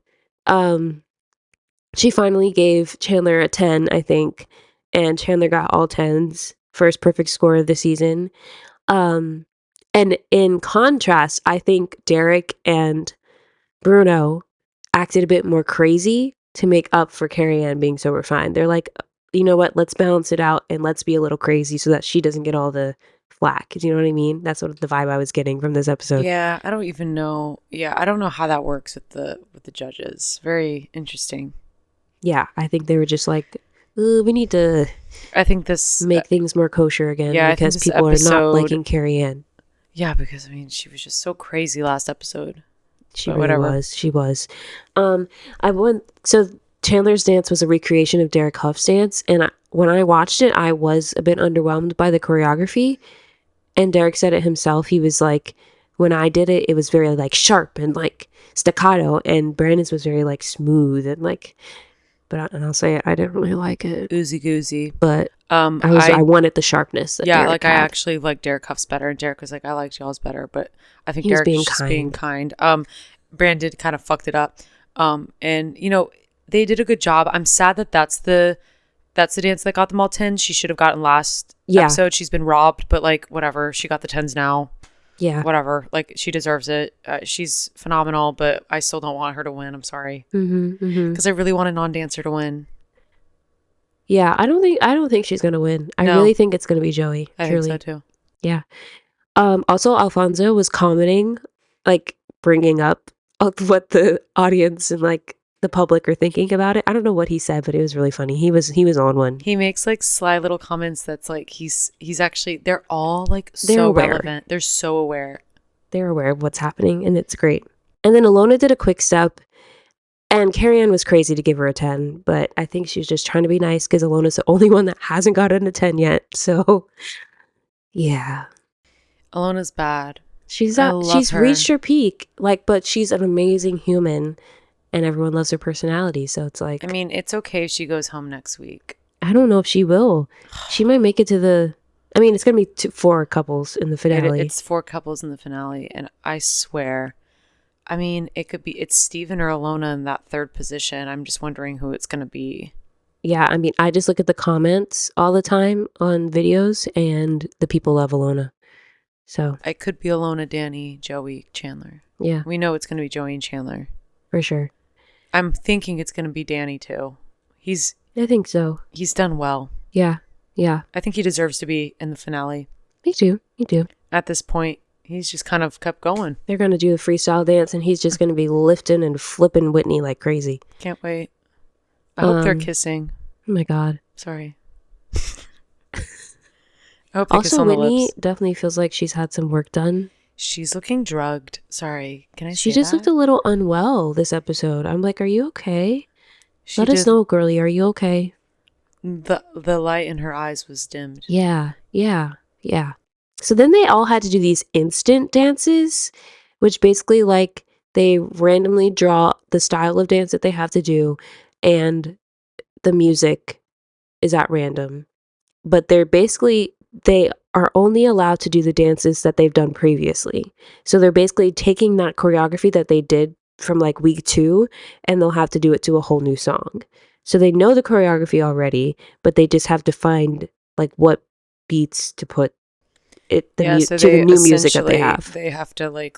she finally gave Chandler a 10, I think. And Chandler got all 10s, first perfect score of the season. And in contrast, I think Derek and Bruno acted a bit more crazy to make up for Carrie Ann being so refined. They're like, you know what, let's balance it out and let's be a little crazy so that she doesn't get all the flack. Do you know what I mean? That's what the vibe I was getting from this episode. Yeah, I don't even know. Yeah, I don't know how that works with the judges. Very interesting. Yeah, I think they were just like, we need to make things more kosher again because people are not liking Carrie Ann. Yeah, because I mean, she was just so crazy last episode. She really was. She was. So Chandler's dance was a recreation of Derek Huff's dance, and when I watched it, I was a bit underwhelmed by the choreography. And Derek said it himself. He was like, when I did it, it was very like sharp and like staccato, and Brandon's was very like smooth and like. But and I'll say it, I didn't really like it. Oozy goozy. But I wanted the sharpness that Derek like had. I actually like Derek Huff's better, and Derek was like, I liked y'all's better, but I think He was Derek was just being kind. Brandon kind of fucked it up. And you know, they did a good job. I'm sad that that's the dance that got them all 10s. She should have gotten last episode. She's been robbed, but like whatever. She got the 10s now. Yeah. Whatever. Like she deserves it. She's phenomenal, but I still don't want her to win. I'm sorry. Because I really want a non-dancer to win. Yeah, I don't think she's gonna win. I really think it's gonna be Joey. I think so too. Yeah. Also, Alfonso was commenting, like bringing up what the audience and like the public are thinking about it. I don't know what he said, but it was really funny. He was on one. He makes like sly little comments that's like he's actually, they're all like so relevant. They're so aware. They're aware of what's happening, and it's great. And then Ilona did a quick step, and Carrie Ann was crazy to give her a 10, but I think she's just trying to be nice because Ilona's the only one that hasn't gotten a 10 yet. So yeah. Ilona's bad. She's reached her peak, like, but she's an amazing human, and everyone loves her personality. So it's like, I mean, it's okay if she goes home next week. I don't know if she will. She might make it to the. I mean, it's gonna be 4 couples in the finale. It's 4 couples in the finale, and I swear, I mean, it's Steven or Ilona in that 3rd position. I'm just wondering who it's gonna be. Yeah, I mean, I just look at the comments all the time on videos, and the people love Ilona. So it could be Ilona, Danny, Joey, Chandler. Yeah. We know it's going to be Joey and Chandler. For sure. I'm thinking it's going to be Danny too. I think so. He's done well. Yeah. Yeah. I think he deserves to be in the finale. Me too. At this point, he's just kind of kept going. They're going to do the freestyle dance, and he's just going to be lifting and flipping Whitney like crazy. Can't wait. I hope they're kissing. Oh my God. Sorry. I hope they kiss also, on the Whitney lips. definitely feels like she's had some work done. She's looking drugged. Sorry. Can I say She just looked a little unwell this episode. I'm like, are you okay? Let us know, girlie. Are you okay? The light in her eyes was dimmed. Yeah. So then they all had to do these instant dances, which basically like they randomly draw the style of dance that they have to do, and the music is at random. But they are only allowed to do the dances that they've done previously. So they're basically taking that choreography that they did from like week 2, and they'll have to do it to a whole new song. So they know the choreography already, but they just have to find like what beats to put to the new music that they have. They have to like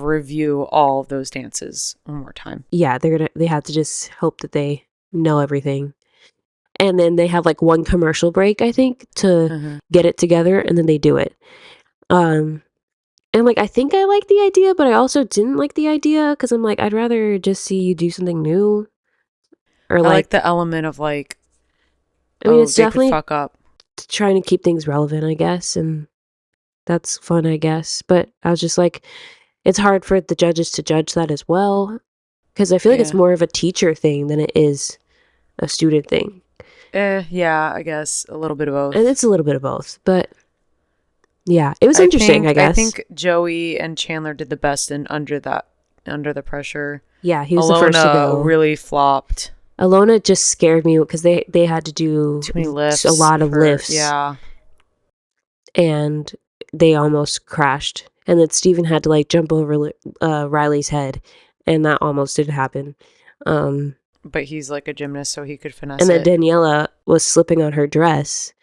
review all of those dances one more time. Yeah, they have to just hope that they know everything. And then they have like one commercial break, I think, to get it together, and then they do it. And like, I think I like the idea, but I also didn't like the idea because I'm like, I'd rather just see you do something new. Or I like the element of like, I mean, it's definitely fuck up. Trying to keep things relevant, I guess, and that's fun, I guess. But I was just like, it's hard for the judges to judge that as well, because I feel like it's more of a teacher thing than it is a student thing. Yeah, I guess a little bit of both. And it's a little bit of both, but yeah, it was interesting, I guess. I think Joey and Chandler did the best under the pressure. Yeah, he was the first to go. Really flopped. Ilona just scared me because they had to do too many lifts, a lot of lifts. Yeah. And they almost crashed. And then Steven had to like jump over Riley's head, and that almost didn't happen. But he's like a gymnast, so he could finesse it. And then it. Daniela was slipping on her dress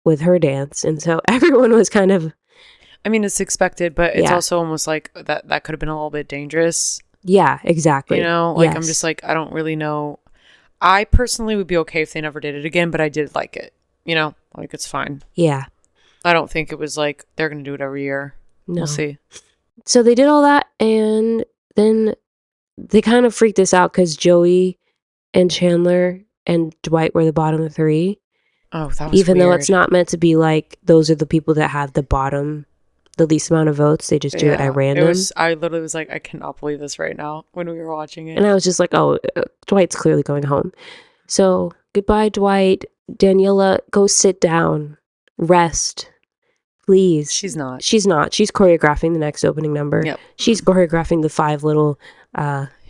with her dance, and so everyone was kind of... I mean, it's expected, but it's also almost like that could have been a little bit dangerous. Yeah, exactly. You know, like, I'm just like, I don't really know. I personally would be okay if they never did it again, but I did like it. You know, like, it's fine. Yeah. I don't think it was like they're going to do it every year. No. We'll see. So they did all that, and then they kind of freaked us out because Joey and Chandler and Dwight were the bottom 3. Oh, that was Even weird. though it's not meant to be like those are the people that have the least amount of votes. They just do it at random. I literally was like, I cannot believe this right now when we were watching it. And I was just like, oh, Dwight's clearly going home. So goodbye, Dwight. Daniela, go sit down. Rest. Please. She's not. She's choreographing the next opening number. Yep. She's choreographing the 5 little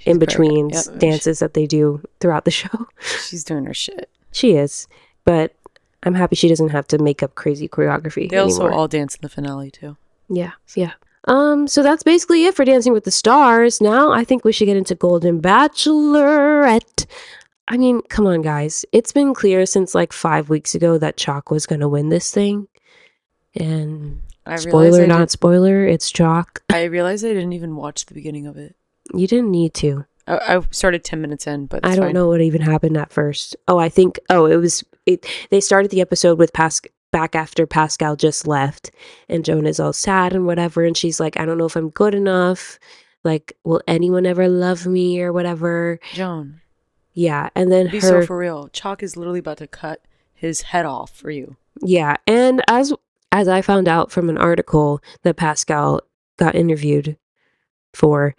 in-betweens dances that they do throughout the show. She's doing her shit. She is. But I'm happy she doesn't have to make up crazy choreography They also all dance in the finale, too. Yeah. Yeah. So that's basically it for Dancing with the Stars. Now I think we should get into Golden Bachelorette. I mean, come on, guys. It's been clear since like 5 weeks ago that Chalk was going to win this thing. And spoiler, not spoiler, it's Chalk. I realized I didn't even watch the beginning of it. You didn't need to. I started 10 minutes in, but I don't know what even happened at first. They started the episode with back after Pascal just left, and Joan is all sad and whatever, and she's like, I don't know if I'm good enough. Like, will anyone ever love me or whatever? Joan. Yeah, and then be so for real. Chalk is literally about to cut his head off for you. Yeah, and as I found out from an article that Pascal got interviewed for,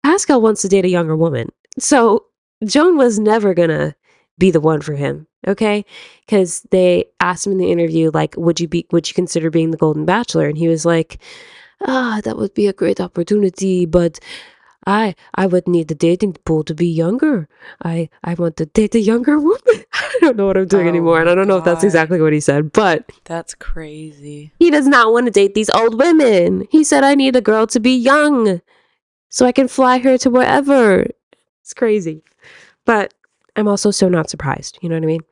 Pascal wants to date a younger woman. So Joan was never gonna be the one for him, okay? Because they asked him in the interview, like, would you consider being the Golden Bachelor? And he was like, that would be a great opportunity, but I would need the dating pool to be younger. I want to date a younger woman. I don't know what I'm doing anymore, and I don't know if that's exactly what he said, but that's crazy. He does not want to date these old women. He said, I need a girl to be young so I can fly her to wherever. It's crazy. But I'm also so not surprised. You know what I mean?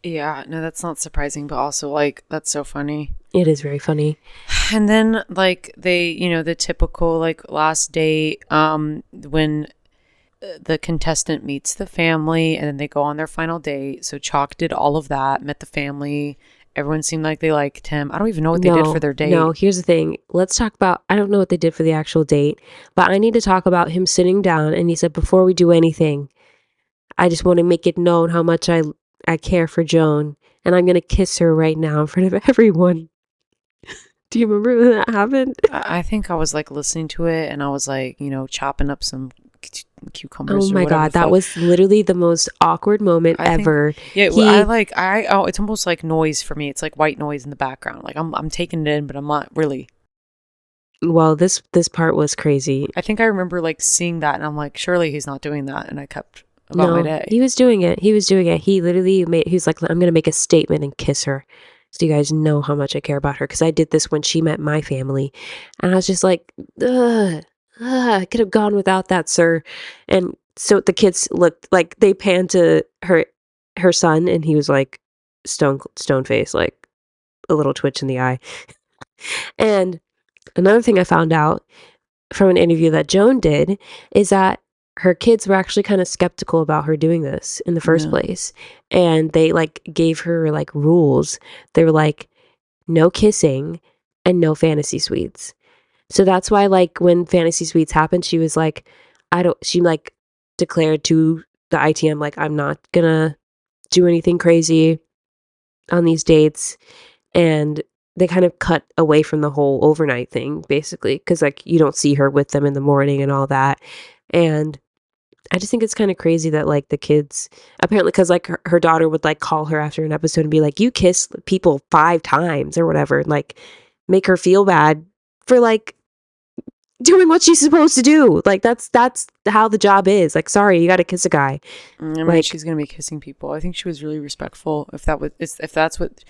Yeah, no, that's not surprising, but also, like, that's so funny. It is very funny. And then, like, they, the typical, like, last date, when the contestant meets the family and then they go on their final date. So Chalk did all of that, met the family. Everyone seemed like they liked him. I don't even know what they did for their date. No, here's the thing. Let's talk about, I don't know what they did for the actual date, but I need to talk about him sitting down and he said, before we do anything, I just want to make it known how much I care for Joan, and I'm going to kiss her right now in front of everyone. Do you remember when that happened? I think I was like listening to it and I was like, chopping up some cucumbers. Oh my God, that was literally the most awkward moment ever. It's almost like noise for me. It's like white noise in the background. Like I'm taking it in, but I'm not really. Well, this part was crazy. I think I remember like seeing that and I'm like, surely he's not doing that, and I kept about my day. He was doing it. He literally he was like, I'm going to make a statement and kiss her. So you guys know how much I care about her. Because I did this when she met my family. And I was just like, I could have gone without that, sir. And so the kids looked like, they panned to her son. And he was like stone face, like a little twitch in the eye. And another thing I found out from an interview that Joan did is that her kids were actually kind of skeptical about her doing this in the first place. And they like gave her like rules. They were like, no kissing and no fantasy suites. So that's why like when fantasy suites happened, she was like, she like declared to the ITM, like, I'm not gonna do anything crazy on these dates. And they kind of cut away from the whole overnight thing, basically. Because like you don't see her with them in the morning and all that. And I just think it's kind of crazy that like the kids apparently, because like her daughter would like call her after an episode and be like, you kiss people 5 times or whatever, and like make her feel bad for like doing what she's supposed to do. Like that's how the job is. Like, sorry, you got to kiss a guy. I mean, like, she's gonna be kissing people. I think she was really respectful. If that's what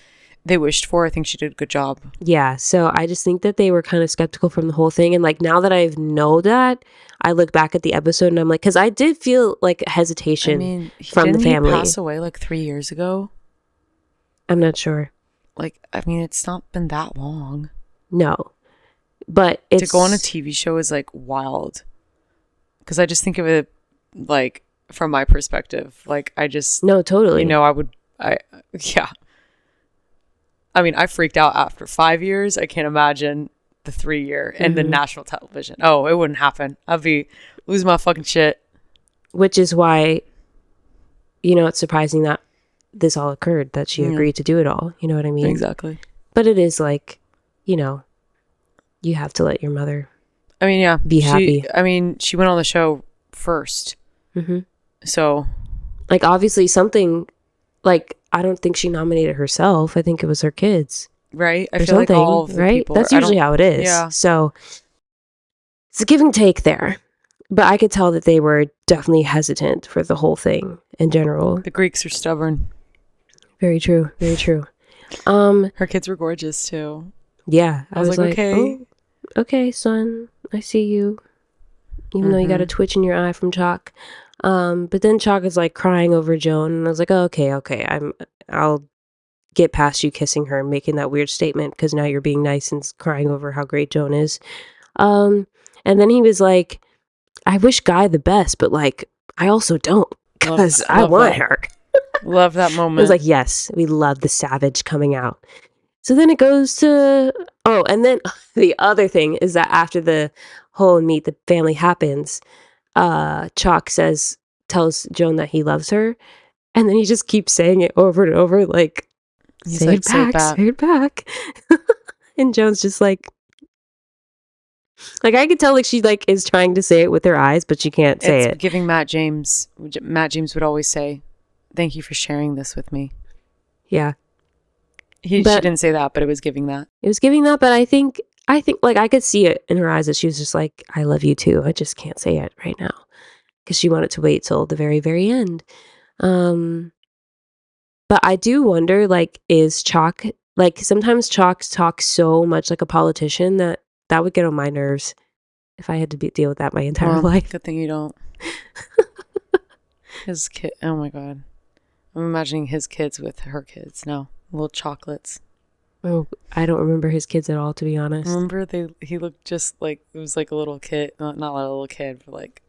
they wished for, I think she did a good job. Yeah, so I just think that they were kind of skeptical from the whole thing. And like now that I know that, I look back at the episode and I'm like, because I did feel like hesitation from the family. Didn't he pass away like 3 years ago? I'm not sure. Like, I mean, it's not been that long. No, but to go on a TV show is like wild. Because I just think of it like from my perspective. Like I just totally. Yeah. I mean, I freaked out after 5 years. I can't imagine the 3 year and the national television. Oh, it wouldn't happen. I'd be losing my fucking shit. Which is why, it's surprising that this all occurred, that she agreed to do it all. You know what I mean? Exactly. But it is like, you have to let your mother be happy. She went on the show first. Mm-hmm. So. Like, obviously something, like, I don't think she nominated herself. I think it was her kids. right? I or feel like something, all of the right? people That's usually how it is. Yeah. So it's a give and take there. But I could tell that they were definitely hesitant for the whole thing in general. The Greeks are stubborn. Very true. Very true. Her kids were gorgeous too. Yeah. I was like, okay. oh, okay, son, I see you. Even though you got a twitch in your eye from Chalk. But then Chalk is like crying over Joan, and I was like, oh, okay, I'll get past you kissing her and making that weird statement because now you're being nice and crying over how great Joan is. And then he was like, I wish Guy the best, but like I also don't because I want her. Love that moment. It was like, yes, we love the savage coming out. So then it goes to, and then the other thing is that after the whole meet the family happens, Chalk tells Joan that he loves her, and then he just keeps saying it over and over, like, say it back. And Joan's just like I could tell like she like is trying to say it with her eyes, but she can't say it. Giving Matt James would always say, thank you for sharing this with me. Yeah. She didn't say that, but it was giving that. It was giving that, but I think like I could see it in her eyes that she was just like, I love you too. I just can't say it right now. Because she wanted to wait till the very, very end. But I do wonder, like, is Chalk, like, sometimes Chalk talks so much like a politician that would get on my nerves if I had to deal with that my entire life. Good thing you don't. His kid, oh my God. I'm imagining his kids with her kids. No, little chocolates. Oh, I don't remember his kids at all, to be honest. Remember he looked just like, it was like a little kid, not a little kid, but like,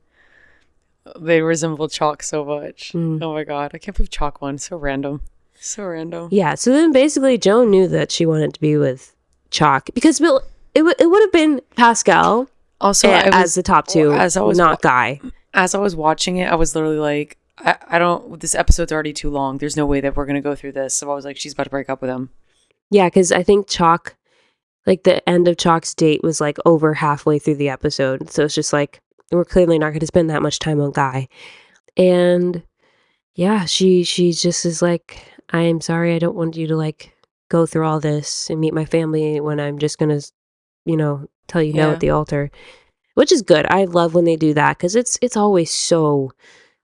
they resembled Chalk so much. Oh my God. I can't believe Chalk won. So random. So random. Yeah. So then basically Joan knew that she wanted to be with Chalk because it would have been Pascal also as the top two, not Guy. As I was watching it, I was literally like, I don't, this episode's already too long. There's no way that we're going to go through this. So I was like, she's about to break up with him. Yeah. Because I think Chalk, like the end of Chalk's date was like over halfway through the episode. So it's just like, we're clearly not going to spend that much time on Guy. And yeah, she just is like, I am sorry. I don't want you to like go through all this and meet my family when I'm just going to, tell you no at the altar, which is good. I love when they do that because it's always so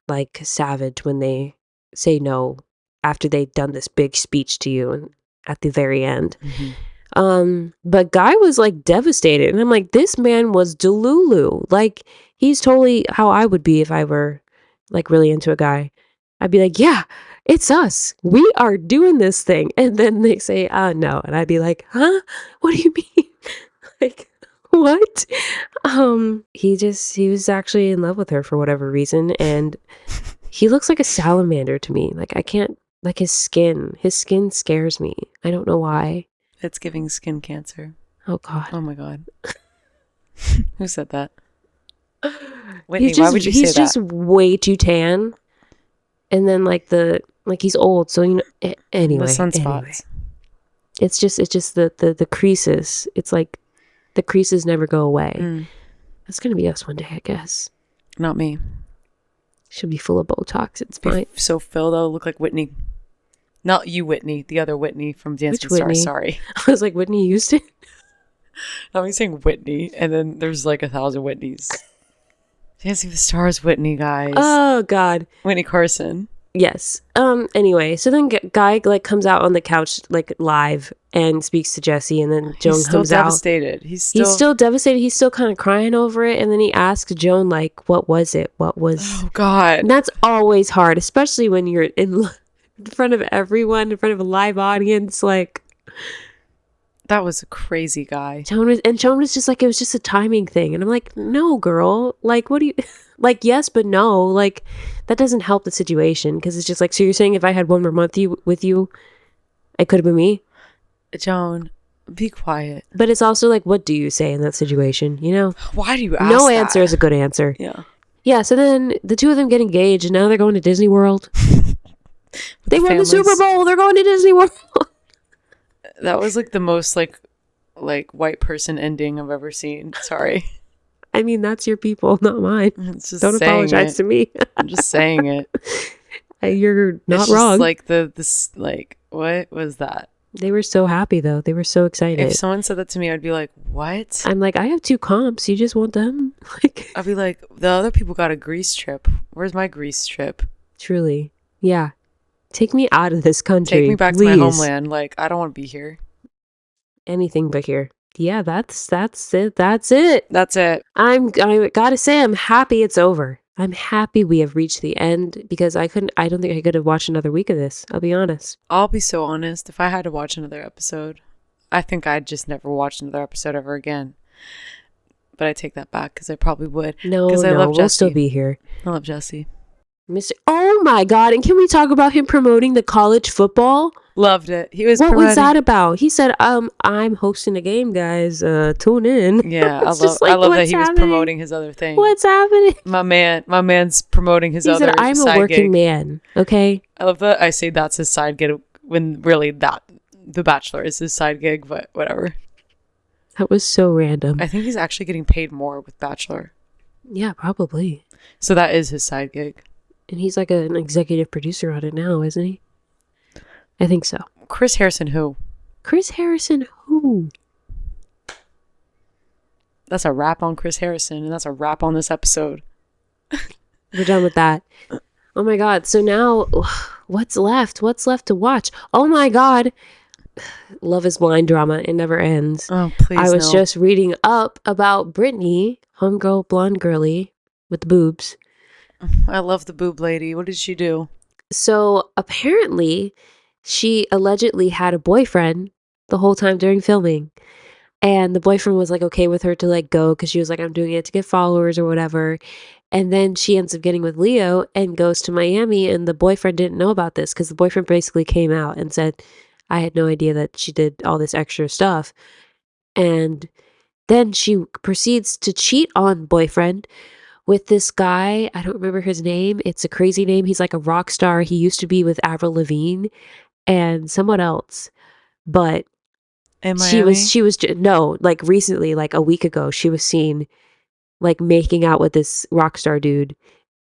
like savage when they say no after they've done this big speech to you and at the very end. But Guy was like devastated, and I'm like, this man was delulu. Like, he's totally how I would be if I were like really into a guy. I'd be like, yeah, it's us. We are doing this thing. And then they say, no. And I'd be like, huh? What do you mean? Like, what? He was actually in love with her for whatever reason. And he looks like a salamander to me. Like, I can't, like his skin scares me. I don't know why. It's giving skin cancer. Oh, God. Oh, my God. Who said that? Whitney, why would you say that? He's just way too tan. And then he's old, so anyway. The sunspots. Anyway. It's just the creases. It's like the creases never go away. That's gonna be us one day, I guess. Not me. Should be full of Botox. It's fine. So Phil though, look like Whitney. Not you, Whitney. The other Whitney from Dance with the Stars. Sorry. I was like, Whitney Houston? No, he's saying Whitney, and then there's like 1,000 Whitneys. Dancing with the Stars Whitney, guys. Oh, God. Whitney Carson. Yes. Anyway, so then Guy like comes out on the couch like live and speaks to Jesse, and then Joan comes out. He's still devastated. He's still kind of crying over it, and then he asks Joan like, "What was it? What was?" Oh God. And that's always hard, especially when you're in front of everyone, in front of a live audience. Like, that was a crazy guy. Joan was just like, it was just a timing thing, and I'm like, no, girl. Like, what do you? Like, yes, but no. Like, that doesn't help the situation because it's just like, so you're saying if I had one more month with you, it could have been me? Joan, be quiet. But it's also like, what do you say in that situation? You know? Why do you ask No answer is a good answer. Yeah. Yeah, so then the two of them get engaged and now they're going to Disney World. They won the Super Bowl. They're going to Disney World. That was like the most like white person ending I've ever seen. Sorry. I mean, that's your people, not mine. Don't apologize to me. I'm just saying it. You're not wrong. Like this, like, what was that? They were so happy though. They were so excited. If someone said that to me, I'd be like, what? I'm like, I have 2 comps. You just want them? Like, I'd be like, the other people got a Greece trip. Where's my Greece trip? Truly. Yeah. Take me out of this country. Take me back please. to my homeland. Like, I don't want to be here. Anything but here. Yeah, that's it. That's it. That's it. I gotta say, I'm happy it's over. I'm happy we have reached the end because I don't think I could have watched another week of this. I'll be honest. I'll be so honest. If I had to watch another episode, I think I'd just never watch another episode ever again. But I take that back because I probably would. No, I love Jesse. we'll still be here. I love Jesse. Oh my God. And can we talk about him promoting the college football? Loved it. What was that about? He said, I'm hosting a game, guys. Tune in. Yeah, I love that he was promoting his other thing. What's happening? My man's promoting his other side gig. I'm a working man. Okay. I love that. I say that's his side gig when really The Bachelor is his side gig, but whatever. That was so random. I think he's actually getting paid more with Bachelor. Yeah, probably. So that is his side gig. And he's like an executive producer on it now, isn't he? I think so. Chris Harrison who? Chris Harrison who? That's a wrap on Chris Harrison, and that's a wrap on this episode. We're done with that. Oh my God. So now, what's left? What's left to watch? Oh my God. Love is Blind drama. It never ends. Oh, please I was just reading up about Brittany, homegirl, blonde girly with the boobs. I love the boob lady. What did she do? So apparently she allegedly had a boyfriend the whole time during filming. And the boyfriend was like okay with her to like go because she was like, I'm doing it to get followers or whatever. And then she ends up getting with Leo and goes to Miami. And the boyfriend didn't know about this because the boyfriend basically came out and said, I had no idea that she did all this extra stuff. And then she proceeds to cheat on boyfriend with this guy. I don't remember his name. It's a crazy name. He's like a rock star. He used to be with Avril Lavigne and someone else. But she was no, like recently, like a week ago, she was seen like making out with this rock star dude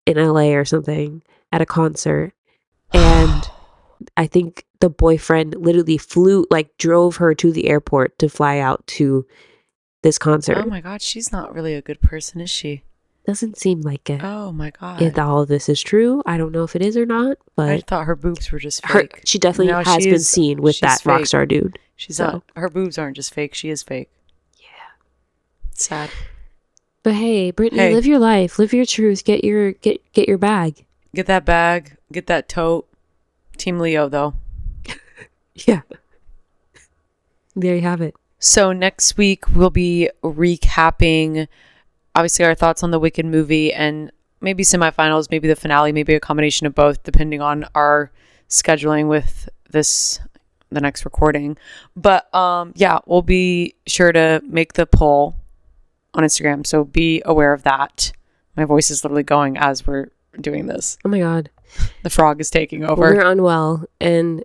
in LA or something at a concert. And I think the boyfriend literally drove her to the airport to fly out to this concert. Oh my God, she's not really a good person, is she? Doesn't seem like it. Oh my God. If all of this is true, I don't know if it is or not, but I thought her boobs were just fake. She definitely has been seen with that fake rock star dude. She's not. Her boobs aren't just fake. She is fake. Yeah. It's sad. But hey, Brittany, live your life. Live your truth. Get your bag. Get that bag. Get that tote. Team Leo, though. Yeah. There you have it. So next week we'll be recapping, obviously, our thoughts on the Wicked movie and maybe semifinals, maybe the finale, maybe a combination of both, depending on our scheduling with the next recording. But yeah, we'll be sure to make the poll on Instagram, so be aware of that. My voice is literally going as we're doing this. Oh my God. The frog is taking over. We're unwell and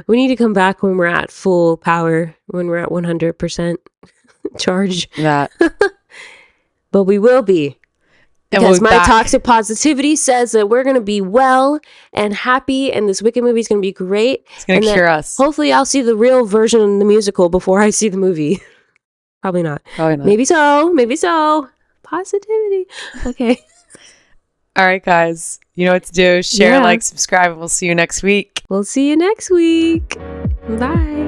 we need to come back when we're at full power, when we're at 100% charge. That. But we will be. Because my toxic positivity says that we're going to be well and happy, and this Wicked movie is going to be great. It's going to cure us. Hopefully I'll see the real version of the musical before I see the movie. Probably not. Maybe so. Positivity. Okay. All right, guys. You know what to do. Share, like, subscribe, and we'll see you next week. We'll see you next week. Bye.